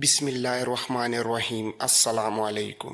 بسم اللہ الرحمن الرحیم۔ السلام علیکم۔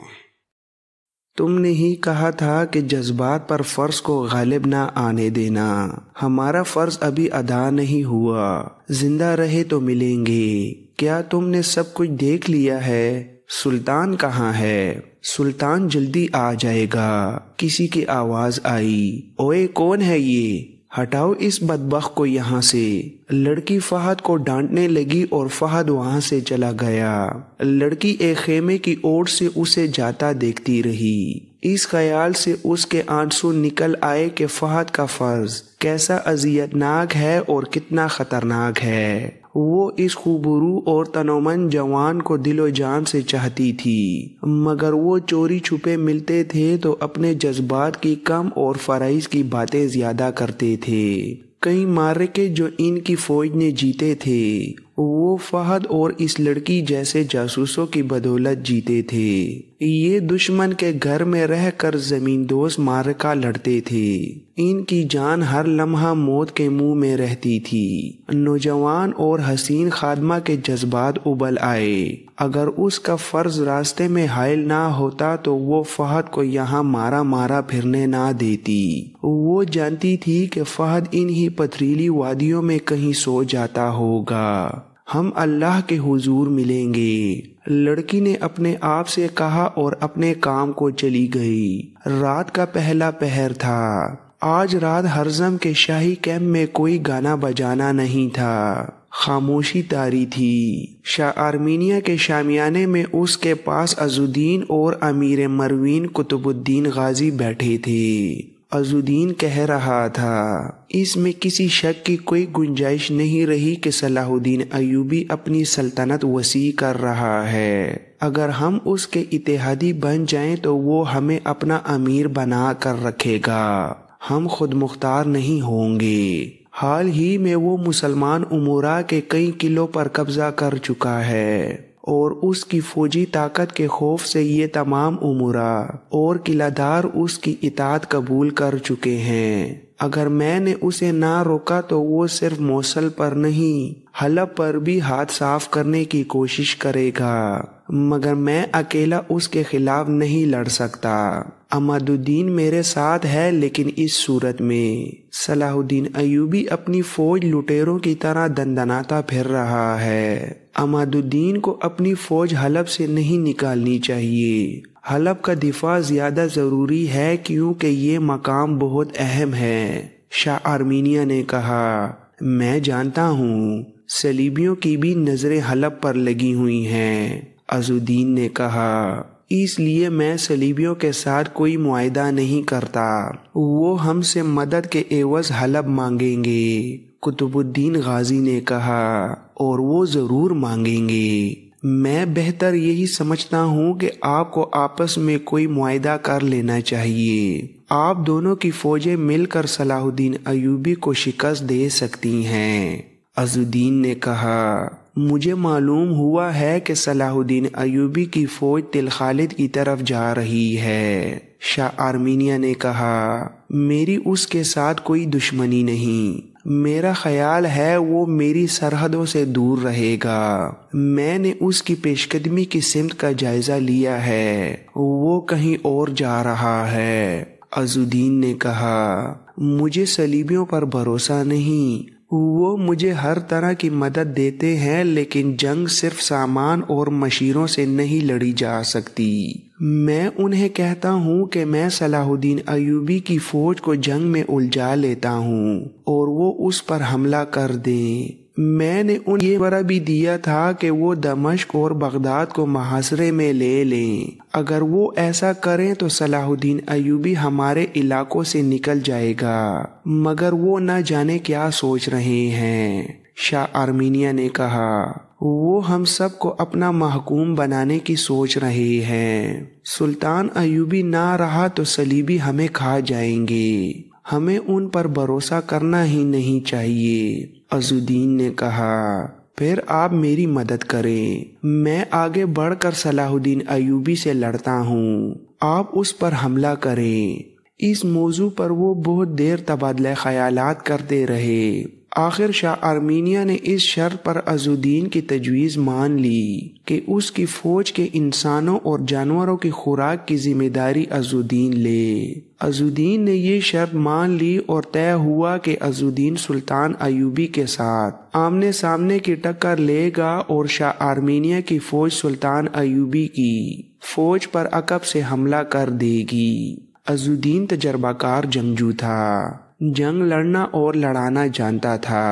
تم نے ہی کہا تھا کہ جذبات پر فرض کو غالب نہ آنے دینا۔ ہمارا فرض ابھی ادا نہیں ہوا، زندہ رہے تو ملیں گے۔ کیا تم نے سب کچھ دیکھ لیا ہے؟ سلطان کہاں ہے؟ سلطان جلدی آ جائے گا۔ کسی کی آواز آئی، اوئے کون ہے یہ؟ ہٹاؤ اس بدبخت کو یہاں سے۔ لڑکی فہد کو ڈانٹنے لگی اور فہد وہاں سے چلا گیا۔ لڑکی ایک خیمے کی اوٹ سے اسے جاتا دیکھتی رہی۔ اس خیال سے اس کے آنسو نکل آئے کہ فہد کا فرض کیسا اذیت ناک ہے اور کتنا خطرناک ہے۔ وہ اس خوبرو اور تنومند جوان کو دل و جان سے چاہتی تھی، مگر وہ چوری چھپے ملتے تھے تو اپنے جذبات کی کم اور فرائض کی باتیں زیادہ کرتے تھے۔ کئی معرکے جو ان کی فوج نے جیتے تھے وہ فہد اور اس لڑکی جیسے جاسوسوں کی بدولت جیتے تھے۔ یہ دشمن کے گھر میں رہ کر زمین دوز معرکہ لڑتے تھے۔ ان کی جان ہر لمحہ موت کے منہ میں رہتی تھی۔ نوجوان اور حسین خادمہ کے جذبات ابل آئے۔ اگر اس کا فرض راستے میں حائل نہ ہوتا تو وہ فہد کو یہاں مارا مارا پھرنے نہ دیتی۔ وہ جانتی تھی کہ فہد انہی پتھریلی وادیوں میں کہیں سو جاتا ہوگا۔ ہم اللہ کے حضور ملیں گے، لڑکی نے اپنے آپ سے کہا اور اپنے کام کو چلی گئی۔ رات کا پہلا پہر تھا۔ آج رات ہرزم کے شاہی کیمپ میں کوئی گانا بجانا نہیں تھا۔ خاموشی طاری تھی۔ شاہ آرمینیہ کے شامیانے میں اس کے پاس عزالدین اور امیر مروین قطب الدین غازی بیٹھے تھے۔ عزالدین کہہ رہا تھا، اس میں کسی شک کی کوئی گنجائش نہیں رہی کہ صلاح الدین ایوبی اپنی سلطنت وسیع کر رہا ہے۔ اگر ہم اس کے اتحادی بن جائیں تو وہ ہمیں اپنا امیر بنا کر رکھے گا، ہم خود مختار نہیں ہوں گے۔ حال ہی میں وہ مسلمان امورا کے کئی قلعوں پر قبضہ کر چکا ہے اور اس کی فوجی طاقت کے خوف سے یہ تمام امورا اور قلعہ دار اس کی اطاعت قبول کر چکے ہیں۔ اگر میں نے اسے نہ روکا تو وہ صرف موصل پر نہیں حلب پر بھی ہاتھ صاف کرنے کی کوشش کرے گا، مگر میں اکیلا اس کے خلاف نہیں لڑ سکتا۔ عماد الدین میرے ساتھ ہے، لیکن اس صورت میں صلاح الدین ایوبی اپنی فوج لٹیروں کی طرح دندناتا پھر رہا ہے۔ عماد الدین کو اپنی فوج حلب سے نہیں نکالنی چاہیے۔ حلب کا دفاع زیادہ ضروری ہے کیونکہ یہ مقام بہت اہم ہے۔ شاہ آرمینیہ نے کہا، میں جانتا ہوں، صلیبیوں کی بھی نظریں حلب پر لگی ہوئی ہیں۔ عزالدین نے کہا، اس لیے میں صلیبیوں کے ساتھ کوئی معاہدہ نہیں کرتا۔ وہ ہم سے مدد کے عوض حلب مانگیں گے۔ قطب الدین غازی نے کہا، اور وہ ضرور مانگیں گے۔ میں بہتر یہی سمجھتا ہوں کہ آپ کو آپس میں کوئی معاہدہ کر لینا چاہیے۔ آپ دونوں کی فوجیں مل کر صلاح الدین ایوبی کو شکست دے سکتی ہیں۔ عزالدین نے کہا، مجھے معلوم ہوا ہے کہ صلاح الدین ایوبی کی فوج تل خالد کی طرف جا رہی ہے۔ شاہ آرمینیہ نے کہا، میری اس کے ساتھ کوئی دشمنی نہیں۔ میرا خیال ہے وہ میری سرحدوں سے دور رہے گا۔ میں نے اس کی پیش قدمی کی سمت کا جائزہ لیا ہے، وہ کہیں اور جا رہا ہے۔ عزالدین نے کہا، مجھے صلیبیوں پر بھروسہ نہیں۔ وہ مجھے ہر طرح کی مدد دیتے ہیں، لیکن جنگ صرف سامان اور مشیروں سے نہیں لڑی جا سکتی۔ میں انہیں کہتا ہوں کہ میں صلاح الدین ایوبی کی فوج کو جنگ میں الجھا لیتا ہوں اور وہ اس پر حملہ کر دیں۔ میں نے انہیں یہ مشورہ بھی دیا تھا کہ وہ دمشق اور بغداد کو محاصرے میں لے لیں۔ اگر وہ ایسا کریں تو صلاح الدین ایوبی ہمارے علاقوں سے نکل جائے گا، مگر وہ نہ جانے کیا سوچ رہے ہیں۔ شاہ آرمینیہ نے کہا، وہ ہم سب کو اپنا محکوم بنانے کی سوچ رہے ہیں۔ سلطان ایوبی نہ رہا تو صلیبی ہمیں کھا جائیں گے۔ ہمیں ان پر بھروسہ کرنا ہی نہیں چاہیے۔ عزالدین نے کہا، پھر آپ میری مدد کریں۔ میں آگے بڑھ کر صلاح الدین ایوبی سے لڑتا ہوں، آپ اس پر حملہ کریں۔ اس موضوع پر وہ بہت دیر تبادلہ خیالات کرتے رہے۔ آخر شاہ آرمینیہ نے اس شرط پر عز الدین کی تجویز مان لی کہ اس کی فوج کے انسانوں اور جانوروں کی خوراک کی ذمہ داری عز الدین لے۔ عز الدین نے یہ شرط مان لی اور طے ہوا کہ عز الدین سلطان ایوبی کے ساتھ آمنے سامنے کی ٹکر لے گا اور شاہ آرمینیہ کی فوج سلطان ایوبی کی فوج پر عقب سے حملہ کر دے گی۔ عز الدین تجربہ کار جنگجو تھا، جنگ لڑنا اور لڑانا جانتا تھا۔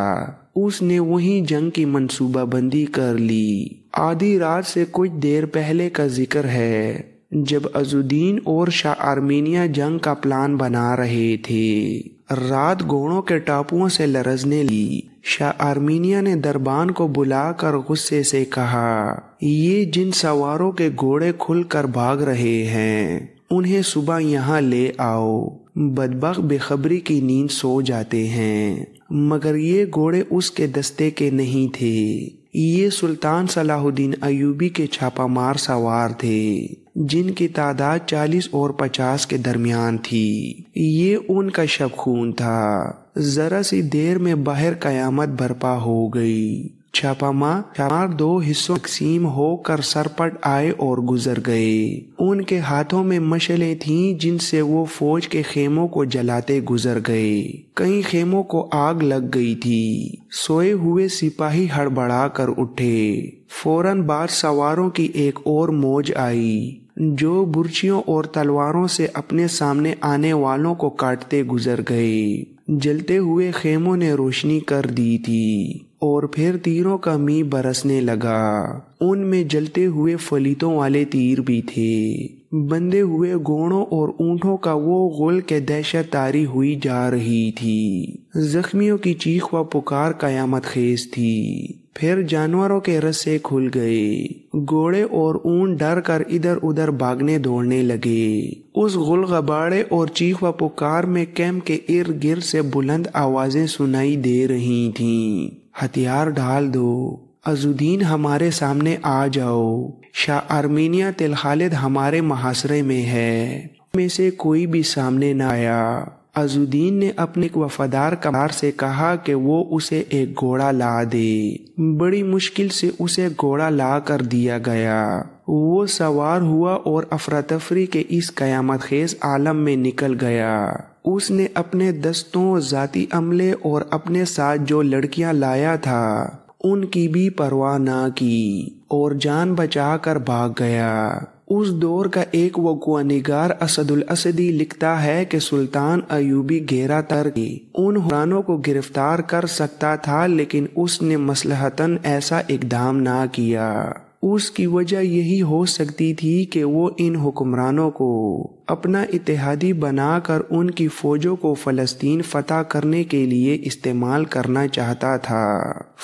اس نے وہیں جنگ کی منصوبہ بندی کر لی۔ آدھی رات سے کچھ دیر پہلے کا ذکر ہے جب عز الدین اور شاہ آرمینیہ جنگ کا پلان بنا رہے تھے۔ رات گھوڑوں کے ٹاپوؤں سے لرزنے لی۔ شاہ آرمینیہ نے دربان کو بلا کر غصے سے کہا، یہ جن سواروں کے گھوڑے کھل کر بھاگ رہے ہیں انہیں صبح یہاں لے آؤ۔ بدبخت بے خبری کی نیند سو جاتے ہیں، مگر یہ گھوڑے اس کے دستے کے نہیں تھے، یہ سلطان صلاح الدین ایوبی کے چھاپہ مار سوار تھے جن کی تعداد 40 اور 50 کے درمیان تھی۔ یہ ان کا شب خون تھا۔ ذرا سی دیر میں باہر قیامت برپا ہو گئی۔ چھاپہ مار 2 حصوں تقسیم ہو کر سرپٹ آئے اور گزر گئے۔ ان کے ہاتھوں میں مشعلیں تھیں جن سے وہ فوج کے خیموں کو جلاتے گزر گئے۔ کئی خیموں کو آگ لگ گئی تھی۔ سوئے ہوئے سپاہی ہڑبڑا کر اٹھے۔ فوراً بعد سواروں کی ایک اور موج آئی جو برچیوں اور تلواروں سے اپنے سامنے آنے والوں کو کاٹتے گزر گئے۔ جلتے ہوئے خیموں نے روشنی کر دی تھی اور پھر تیروں کا می برسنے لگا۔ ان میں جلتے ہوئے فلیتوں والے تیر بھی تھے۔ بندھے ہوئے گھوڑوں اور اونٹوں کا وہ غل کے دہشت طاری ہوئی جا رہی تھی۔ زخمیوں کی چیخ و پکار قیامت خیز تھی۔ پھر جانوروں کے رسے کھل گئے۔ گھوڑے اور اونٹ ڈر کر ادھر ادھر بھاگنے دوڑنے لگے۔ اس غل غباڑے اور چیخ و پکار میں کیمپ کے ارد گرد سے بلند آوازیں سنائی دے رہی تھیں۔ ہتھیار ڈال دو، عز الدین ہمارے سامنے آ جاؤ، شاہ آرمینیہ تل خالد ہمارے محاصرے میں ہے۔ میں سے کوئی بھی سامنے نہ آیا۔ عز الدین نے اپنے وفادار کمار سے کہا کہ وہ اسے ایک گھوڑا لا دے۔ بڑی مشکل سے اسے گھوڑا لا کر دیا گیا۔ وہ سوار ہوا اور افراتفری کے اس قیامت خیز عالم میں نکل گیا۔ اس نے اپنے دستوں، ذاتی عملے اور اپنے ساتھ جو لڑکیاں لایا تھا ان کی بھی پرواہ نہ کی اور جان بچا کر بھاگ گیا۔ اس دور کا ایک وقوع نگار اسد الاسدی لکھتا ہے کہ سلطان ایوبی گھیرا تر کے ان حکمرانوں کو گرفتار کر سکتا تھا، لیکن اس نے مصلحتاً ایسا اقدام نہ کیا۔ اس کی وجہ یہی ہو سکتی تھی کہ وہ ان حکمرانوں کو اپنا اتحادی بنا کر ان کی فوجوں کو فلسطین فتح کرنے کے لیے استعمال کرنا چاہتا تھا۔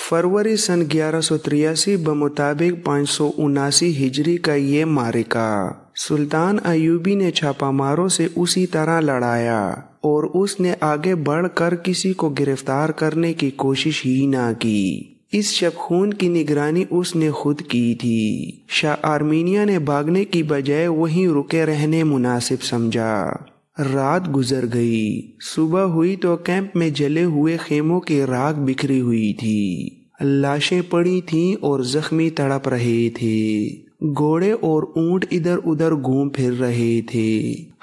فروری سن 1183 بمطابق 579 ہجری کا یہ معرکہ سلطان ایوبی نے چھاپہ ماروں سے اسی طرح لڑایا اور اس نے آگے بڑھ کر کسی کو گرفتار کرنے کی کوشش ہی نہ کی۔ اس شب خون کی نگرانی اس نے خود کی تھی۔ شاہ آرمینیہ نے بھاگنے کی بجائے وہیں رکے رہنے مناسب سمجھا۔ رات گزر گئی۔ صبح ہوئی تو کیمپ میں جلے ہوئے خیموں کی راکھ بکھری ہوئی تھی۔ لاشیں پڑی تھیں اور زخمی تڑپ رہے تھے۔ گھوڑے اور اونٹ ادھر ادھر گھوم پھر رہے تھے۔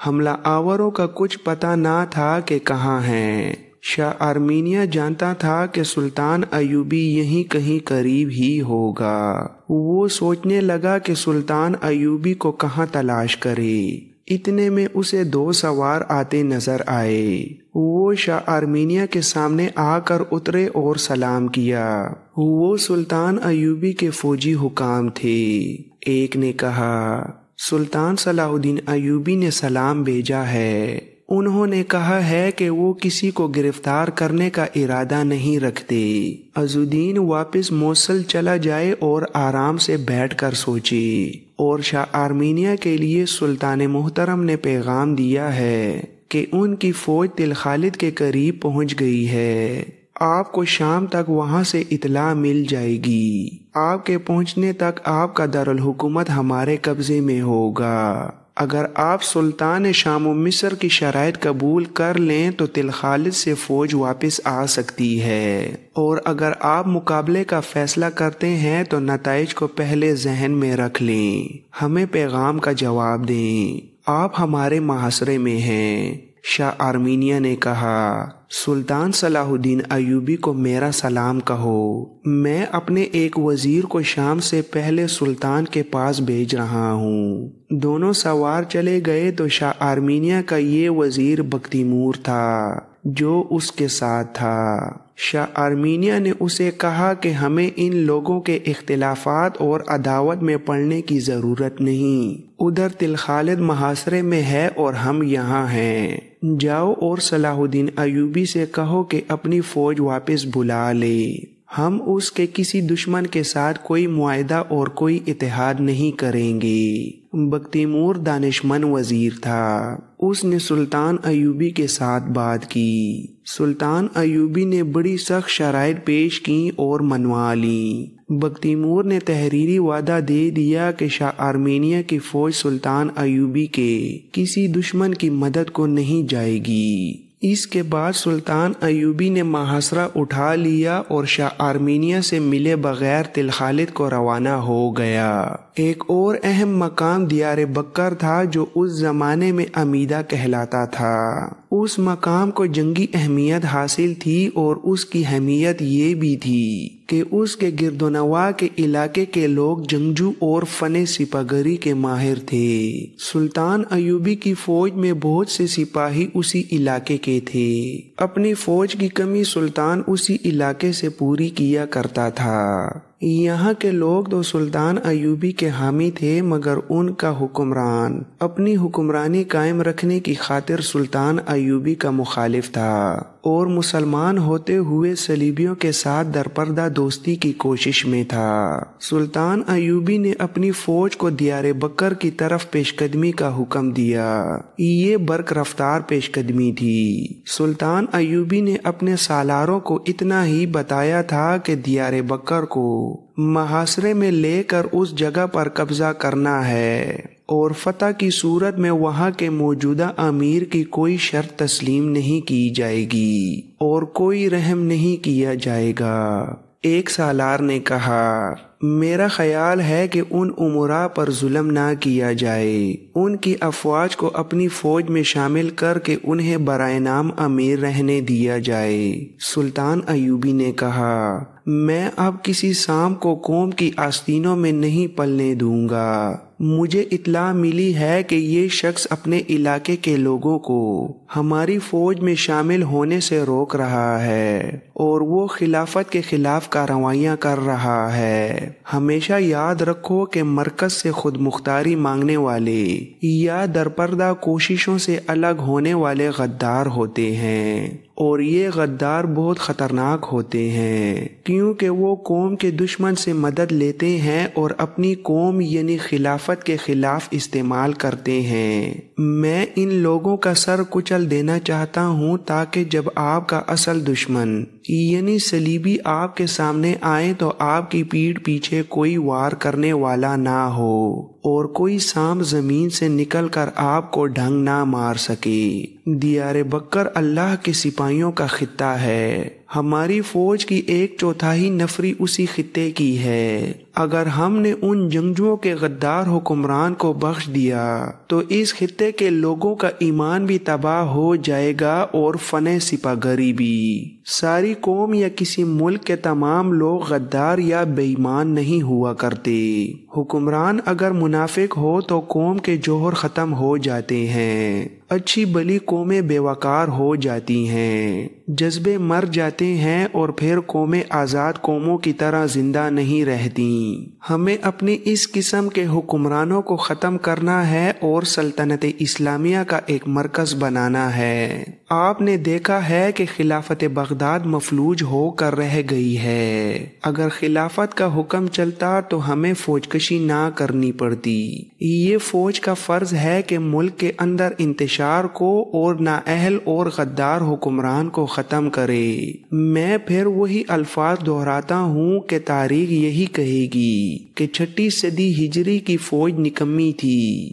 حملہ آوروں کا کچھ پتہ نہ تھا کہ کہاں ہیں۔ شاہ آرمینیہ جانتا تھا کہ سلطان ایوبی یہیں کہیں قریب ہی ہوگا۔ وہ سوچنے لگا کہ سلطان ایوبی کو کہاں تلاش کرے۔ اتنے میں اسے 2 سوار آتے نظر آئے۔ وہ شاہ آرمینیہ کے سامنے آ کر اترے اور سلام کیا۔ وہ سلطان ایوبی کے فوجی حکام تھے۔ ایک نے کہا، سلطان صلاح الدین ایوبی نے سلام بھیجا ہے۔ انہوں نے کہا ہے کہ وہ کسی کو گرفتار کرنے کا ارادہ نہیں رکھتے۔ عز الدین واپس موصل چلا جائے اور آرام سے بیٹھ کر سوچے۔ اور شاہ آرمینیہ کے لیے سلطان محترم نے پیغام دیا ہے کہ ان کی فوج تل خالد کے قریب پہنچ گئی ہے۔ آپ کو شام تک وہاں سے اطلاع مل جائے گی۔ آپ کے پہنچنے تک آپ کا دارالحکومت ہمارے قبضے میں ہوگا۔ اگر آپ سلطان شام و مصر کی شرائط قبول کر لیں تو تل خالد سے فوج واپس آ سکتی ہے، اور اگر آپ مقابلے کا فیصلہ کرتے ہیں تو نتائج کو پہلے ذہن میں رکھ لیں، ہمیں پیغام کا جواب دیں، آپ ہمارے محاصرے میں ہیں۔ شاہ آرمینیہ نے کہا، سلطان صلاح الدین ایوبی کو میرا سلام کہو، میں اپنے ایک وزیر کو شام سے پہلے سلطان کے پاس بھیج رہا ہوں۔ دونوں سوار چلے گئے تو شاہ آرمینیہ کا یہ وزیر بختیمور تھا جو اس کے ساتھ تھا۔ شاہ آرمینیہ نے اسے کہا کہ ہمیں ان لوگوں کے اختلافات اور عداوت میں پڑنے کی ضرورت نہیں، ادھر تل خالد محاصرے میں ہے اور ہم یہاں ہیں، جاؤ اور صلاح الدین ایوبی سے کہو کہ اپنی فوج واپس بلا لے، ہم اس کے کسی دشمن کے ساتھ کوئی معاہدہ اور کوئی اتحاد نہیں کریں گے۔ بختیمور دانشمند وزیر تھا، اس نے سلطان ایوبی کے ساتھ بات کی۔ سلطان ایوبی نے بڑی سخت شرائط پیش کی اور منوا لیں۔ بختیمور نے تحریری وعدہ دے دیا کہ شاہ آرمینیہ کی فوج سلطان ایوبی کے کسی دشمن کی مدد کو نہیں جائے گی۔ اس کے بعد سلطان ایوبی نے محاصرہ اٹھا لیا اور شاہ آرمینیہ سے ملے بغیر تل خالد کو روانہ ہو گیا۔ ایک اور اہم مقام دیار بکر تھا جو اس زمانے میں امیدہ کہلاتا تھا۔ اس مقام کو جنگی اہمیت حاصل تھی اور اس کی اہمیت یہ بھی تھی کہ اس کے گرد و نواح کے علاقے کے لوگ جنگجو اور فن سپہ گری کے ماہر تھے۔ سلطان ایوبی کی فوج میں بہت سے سپاہی اسی علاقے کے تھے۔ اپنی فوج کی کمی سلطان اسی علاقے سے پوری کیا کرتا تھا۔ یہاں کے لوگ تو سلطان ایوبی کے حامی تھے، مگر ان کا حکمران اپنی حکمرانی قائم رکھنے کی خاطر سلطان ایوبی کا مخالف تھا اور مسلمان ہوتے ہوئے صلیبیوں کے ساتھ درپردہ دوستی کی کوشش میں تھا۔ سلطان ایوبی نے اپنی فوج کو دیار بکر کی طرف پیش قدمی کا حکم دیا۔ یہ برق رفتار پیش قدمی تھی۔ سلطان ایوبی نے اپنے سالاروں کو اتنا ہی بتایا تھا کہ دیار بکر کو محاصرے میں لے کر اس جگہ پر قبضہ کرنا ہے اور فتح کی صورت میں وہاں کے موجودہ امیر کی کوئی شرط تسلیم نہیں کی جائے گی اور کوئی رحم نہیں کیا جائے گا۔ ایک سالار نے کہا، میرا خیال ہے کہ ان امراء پر ظلم نہ کیا جائے، ان کی افواج کو اپنی فوج میں شامل کر کے انہیں برائے نام امیر رہنے دیا جائے۔ سلطان ایوبی نے کہا، میں اب کسی سام کو قوم کی آستینوں میں نہیں پلنے دوں گا۔ مجھے اطلاع ملی ہے کہ یہ شخص اپنے علاقے کے لوگوں کو ہماری فوج میں شامل ہونے سے روک رہا ہے اور وہ خلافت کے خلاف کارروائیاں کر رہا ہے۔ ہمیشہ یاد رکھو کہ مرکز سے خود مختاری مانگنے والے یا درپردہ کوششوں سے الگ ہونے والے غدار ہوتے ہیں، اور یہ غدار بہت خطرناک ہوتے ہیں کیونکہ وہ قوم کے دشمن سے مدد لیتے ہیں اور اپنی قوم یعنی خلافت کے خلاف استعمال کرتے ہیں۔ میں ان لوگوں کا سر کچل دینا چاہتا ہوں تاکہ جب آپ کا اصل دشمن یعنی صلیبی آپ کے سامنے آئے تو آپ کی پیٹھ پیچھے کوئی وار کرنے والا نہ ہو اور کوئی سام زمین سے نکل کر آپ کو ڈھنگ نہ مار سکے۔ دیار بکر اللہ کے سپاہیوں کا خطہ ہے، ہماری فوج کی 1/4 نفری اسی خطے کی ہے۔ اگر ہم نے ان جنگجوؤں کے غدار حکمران کو بخش دیا تو اس خطے کے لوگوں کا ایمان بھی تباہ ہو جائے گا اور فن سپہ گری بھی۔ ساری قوم یا کسی ملک کے تمام لوگ غدار یا بے ایمان نہیں ہوا کرتے۔ حکمران اگر منافق ہو تو قوم کے جوہر ختم ہو جاتے ہیں، اچھی بلی قومیں بے وقار ہو جاتی ہیں، جذبے مر جاتے ہیں اور پھر قومیں آزاد قوموں کی طرح زندہ نہیں رہتی۔ ہمیں اپنی اس قسم کے حکمرانوں کو ختم کرنا ہے اور سلطنت اسلامیہ کا ایک مرکز بنانا ہے۔ آپ نے دیکھا ہے کہ خلافت بغداد مفلوج ہو کر رہ گئی ہے۔ اگر خلافت کا حکم چلتا تو ہمیں فوج کشی نہ کرنی پڑتی۔ یہ فوج کا فرض ہے کہ ملک کے اندر انتشار کو اور نااہل اور غدار حکمران کو ختم کرے۔ میں پھر وہی الفاظ دہراتا ہوں کہ تاریخ یہی کہے گی کہ 6 صدی ہجری کی فوج نکمی تھی،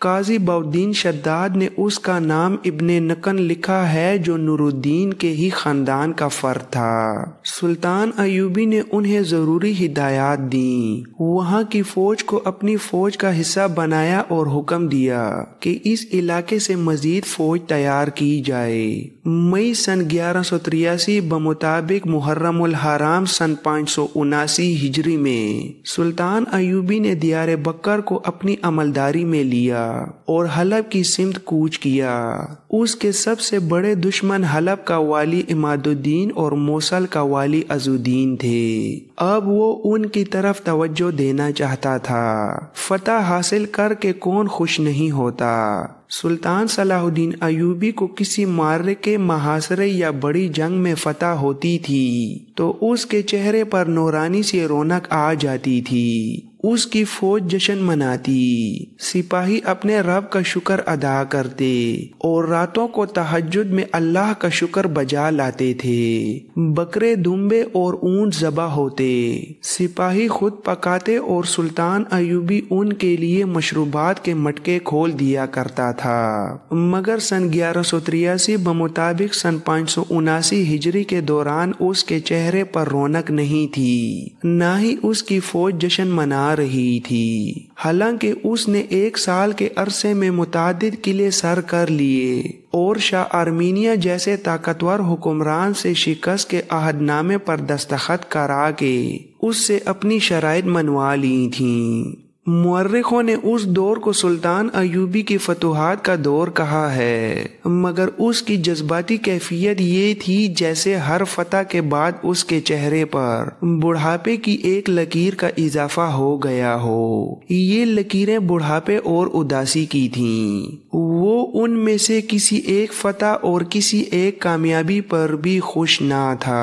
قاضی بہاؤالدین شداد نے اس کا نام ابن نقن لکھا ہے جو نورالدین کے ہی خاندان کا فرد تھا۔ سلطان ایوبی نے انہیں ضروری ہدایات دیں، وہاں کی فوج کو اپنی فوج کا حصہ بنایا اور حکم دیا کہ اس علاقے سے مزید فوج تیار کی جائے۔ مئی سن 1183 بمطابق محرم الحرام سن 579 ہجری میں سلطان ایوبی نے دیار بکر کو اپنی عملداری میں لیا اور حلب کی سمت کوچ کیا۔ اس کے سب سے بڑے دشمن حلب کا والی عماد الدین اور موصل کا والی عزالدین تھے۔ اب وہ ان کی طرف توجہ دینا چاہتا تھا۔ فتح حاصل کر کے کون خوش نہیں ہوتا؟ سلطان صلاح الدین ایوبی کو کسی معرکے، محاصرے یا بڑی جنگ میں فتح ہوتی تھی تو اس کے چہرے پر نورانی سی رونق آ جاتی تھی۔ اس کی فوج جشن مناتی، سپاہی اپنے رب کا شکر ادا کرتے اور راتوں کو تہجد میں اللہ کا شکر بجا لاتے تھے۔ بکرے، دمبے اور اونٹ ذبح ہوتے، سپاہی خود پکاتے اور سلطان ایوبی ان کے لیے مشروبات کے مٹکے کھول دیا کرتا تھا۔ مگر سن 1183 بمطابق سن 579 ہجری کے دوران اس کے چہرے پر رونق نہیں تھی، نہ ہی اس کی فوج جشن منا رہی تھی۔ حالانکہ اس نے 1 سال کے عرصے میں متعدد قلعے سر کر لیے اور شاہ ارمینیہ جیسے طاقتور حکمران سے شکست کے عہد نامے پر دستخط کرا کے اس سے اپنی شرائط منوا لی تھیں۔ مورخوں نے اس دور کو سلطان ایوبی کی فتوحات کا دور کہا ہے، مگر اس کی جذباتی کیفیت یہ تھی جیسے ہر فتح کے بعد اس کے چہرے پر بڑھاپے کی ایک لکیر کا اضافہ ہو گیا ہو۔ یہ لکیریں بڑھاپے اور اداسی کی تھیں۔ وہ ان میں سے کسی ایک فتح اور کسی ایک کامیابی پر بھی خوش نہ تھا۔